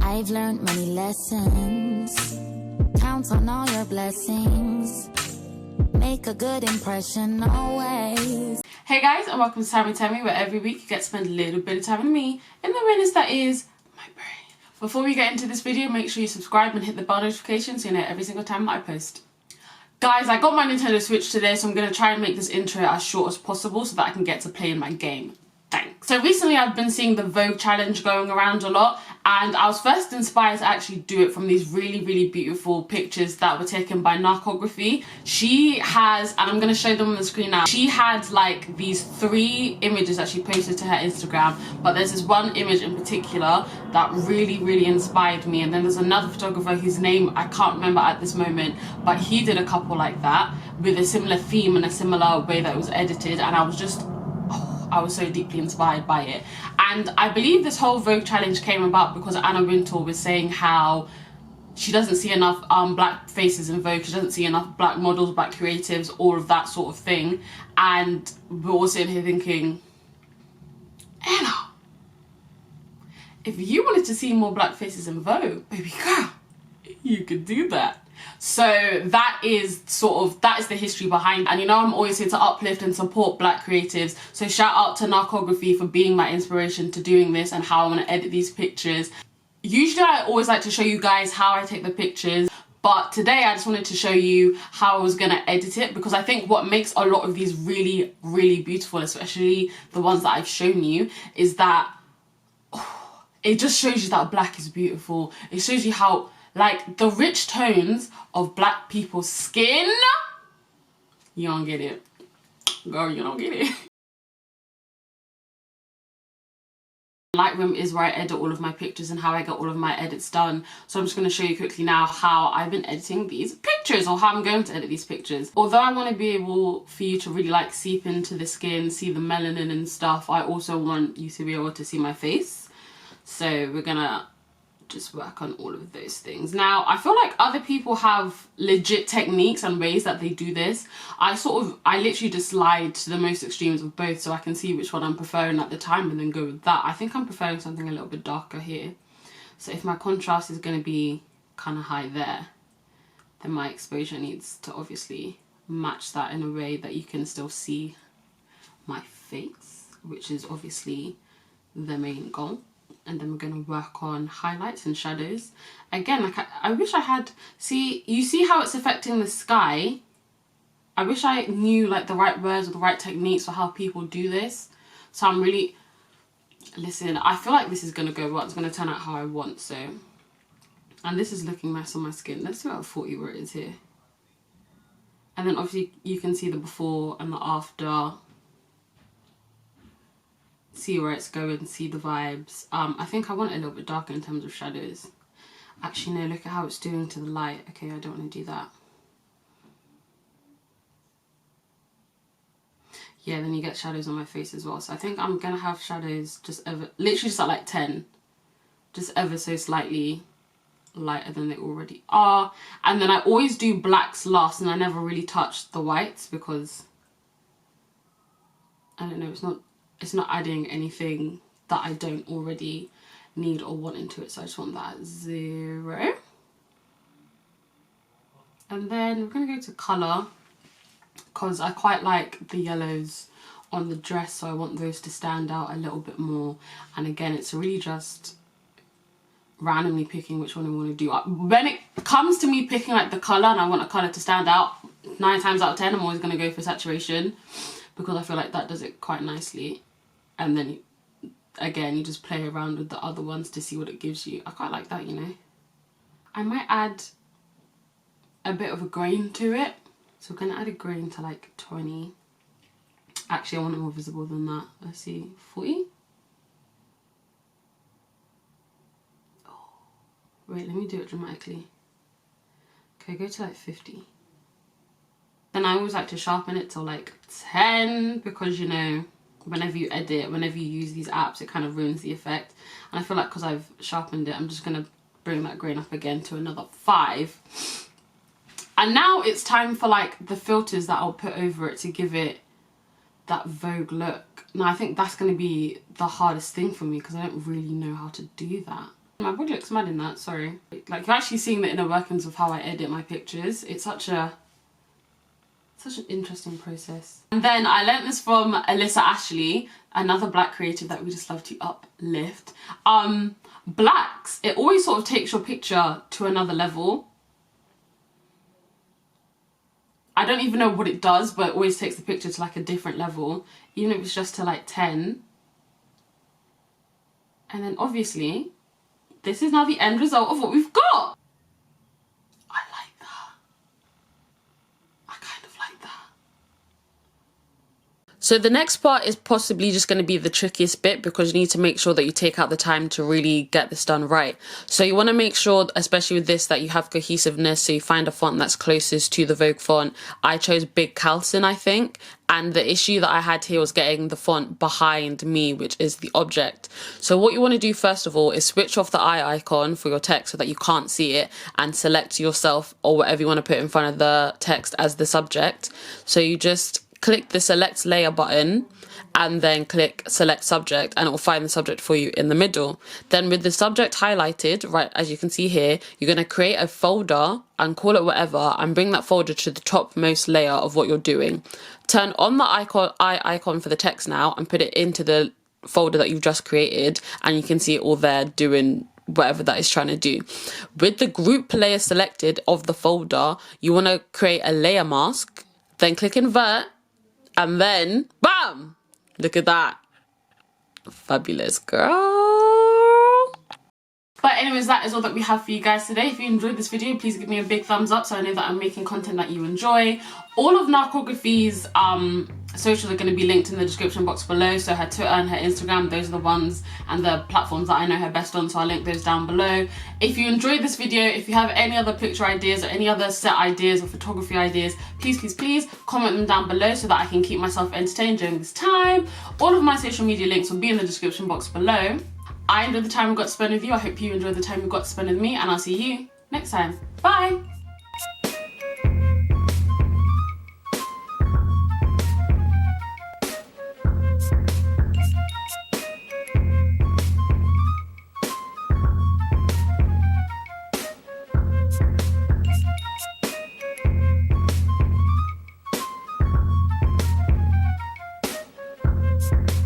I've learned many lessons. Count on all your blessings. Make a good impression always. Hey guys, and welcome to TimewithTemi, where every week you get to spend a little bit of time with me in the minutes that is my brain. Before we get into this video, make sure you subscribe and hit the bell notification so you know every single time that I post. Guys, I got my Nintendo Switch today, so I'm going to try and make this intro as short as possible so that I can get to play in my game. Thanks. So recently I've been seeing the Vogue challenge going around a lot, and I was first inspired to actually do it from these really beautiful pictures that were taken by Narcography. She has, and I'm going to show them on the screen now, she had like these 3 images that she posted to her Instagram, but there's this one image in particular that really inspired me, and then there's another photographer whose name I can't remember at this moment, but he did a couple like that with a similar theme and a similar way that it was edited, and I was so deeply inspired by it. And I believe this whole Vogue challenge came about because Anna Wintour was saying how she doesn't see enough black faces in Vogue, she doesn't see enough black models, black creatives, all of that sort of thing. And we're all sitting here thinking, Anna, if you wanted to see more black faces in Vogue, baby girl, you could do that. So that is the history behind it. And you know, I'm always here to uplift and support black creatives, so shout out to Narcography for being my inspiration to doing this and how I want to edit these pictures. Usually I always like to show you guys how I take the pictures, but today I just wanted to show you how I was going to edit it, because I think what makes a lot of these really beautiful, especially the ones that I've shown you, is that it just shows you that black is beautiful. It shows you how, like, the rich tones of black people's skin, you don't get it. Girl, you don't get it. Lightroom is where I edit all of my pictures and how I get all of my edits done. So I'm just going to show you quickly now how I've been editing these pictures, or how I'm going to edit these pictures. Although I want to be able for you to really like seep into the skin, see the melanin and stuff, I also want you to be able to see my face. So we're gonna just work on all of those things. Now, I feel like other people have legit techniques and ways that they do this. I literally just slide to the most extremes of both so I can see which one I'm preferring at the time and then go with that. I think I'm preferring something a little bit darker here. So if my contrast is going to be kind of high there, then my exposure needs to obviously match that in a way that you can still see my face, which is obviously the main goal. And then we're going to work on highlights and shadows. Again, like I wish I had, you see how it's affecting the sky? I wish I knew like the right words or the right techniques for how people do this. So I'm really, listen, I feel like this is going to go well. It's going to turn out how I want, so. And this is looking nice on my skin. Let's see about 40 where it is here. And then obviously you can see the before and the after. See where it's going, see the vibes. I think I want it a little bit darker in terms of shadows. Actually no, look at how it's doing to the light. Okay, I don't want to do that. Yeah, then you get shadows on my face as well. So I think I'm gonna have shadows literally just at like 10, just ever so slightly lighter than they already are. And then I always do blacks last, and I never really touch the whites because I don't know, it's not adding anything that I don't already need or want into it. So I just want that at 0. And then we're going to go to colour, because I quite like the yellows on the dress, so I want those to stand out a little bit more. And again, it's really just randomly picking which one I want to do. When it comes to me picking like the colour and I want a colour to stand out, 9 times out of 10 I'm always going to go for saturation, because I feel like that does it quite nicely. And then again, you just play around with the other ones to see what it gives you. I quite like that, you know. I might add a bit of a grain to it. So we're going to add a grain to like 20. Actually, I want it more visible than that. Let's see, 40? Oh, wait, let me do it dramatically. Okay, go to like 50. Then I always like to sharpen it till like 10, because you know, whenever you edit, whenever you use these apps, it kind of ruins the effect. And I feel like because I've sharpened it, I'm just going to bring that grain up again to another 5. And now it's time for like the filters that I'll put over it to give it that Vogue look. Now I think that's going to be the hardest thing for me, because I don't really know how to do that. My wig looks mad in that, sorry. Like, you're actually seeing the inner workings of how I edit my pictures. It's such an interesting process. And then I learnt this from Alyssa Ashley, another black creative that we just love to uplift. Blacks, it always sort of takes your picture to another level. I don't even know what it does, but it always takes the picture to like a different level, even if it's just to like 10. And then obviously, this is now the end result of what we've got. I like that. I kind of like that. So the next part is possibly just going to be the trickiest bit, because you need to make sure that you take out the time to really get this done right. So you want to make sure, especially with this, that you have cohesiveness. So you find a font that's closest to the Vogue font. I chose Big Carlson, I think. And the issue that I had here was getting the font behind me, which is the object. So what you want to do first of all is switch off the eye icon for your text so that you can't see it, and select yourself or whatever you want to put in front of the text as the subject. So you just click the select layer button and then click select subject, and it will find the subject for you in the middle. Then with the subject highlighted, right, as you can see here, you're going to create a folder and call it whatever, and bring that folder to the topmost layer of what you're doing. Turn on the eye icon for the text now and put it into the folder that you've just created, and you can see it all there doing whatever that is trying to do. With the group layer selected of the folder, you want to create a layer mask, then click invert, and then bam! Look at that. Fabulous, girl. But anyways, that is all that we have for you guys today. If you enjoyed this video, please give me a big thumbs up so I know that I'm making content that you enjoy. All of Narcography's socials are going to be linked in the description box below. So her Twitter and her Instagram, those are the ones and the platforms that I know her best on, so I'll link those down below. If you enjoyed this video, if you have any other picture ideas or any other set ideas or photography ideas, please comment them down below so that I can keep myself entertained during this time. All of my social media links will be in the description box below. I enjoyed the time we got to spend with you. I hope you enjoyed the time we got to spend with me, and I'll see you next time. Bye!